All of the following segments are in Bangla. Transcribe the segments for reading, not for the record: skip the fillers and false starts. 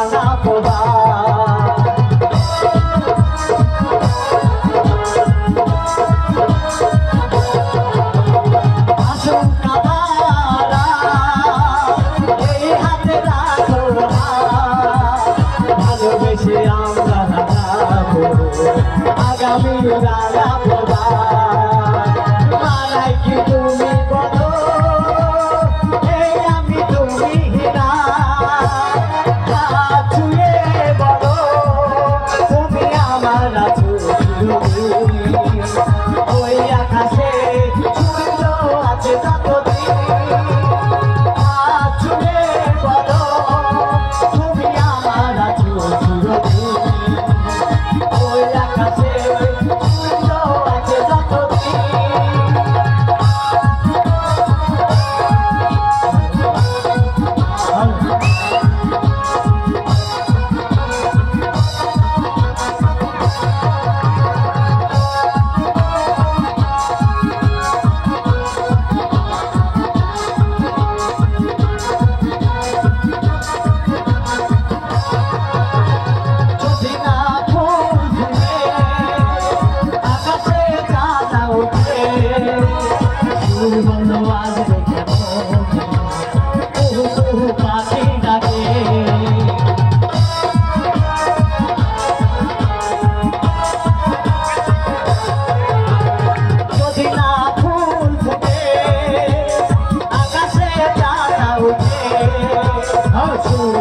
জানা পোদা আগামী রানা পোদা মালাই কি তুমি বলো এই আমি তুমি হিনা ছুঁয়ে বলো তুমি আমার আছো ওই আকাশে সূর্য আছে যতদিন ছুঁয়ে বলো তুমি আমার আছো ওই আকাশে সূর্য আছে যতদিন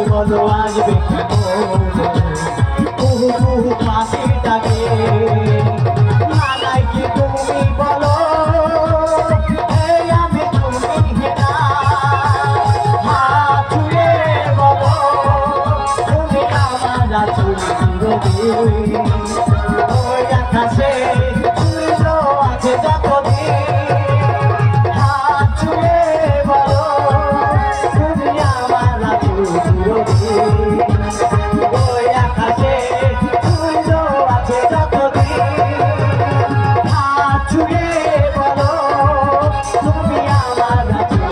বলো আসবে কুহু কুহু পাখি ডাকে মালাই কি তুমি বলো এই আমি তুমি হেনা হাত ছুঁয়ে বলো তুমি আমার আছো চিরদিন ওই আকাশে সূর্য আছে যতদিন হাত ছুঁয়ে বলো তুমি আমার আছো ওই আকাশে সূর্য আছে যতদিন হাত ছুঁয়ে বলো তুমি আমার আছো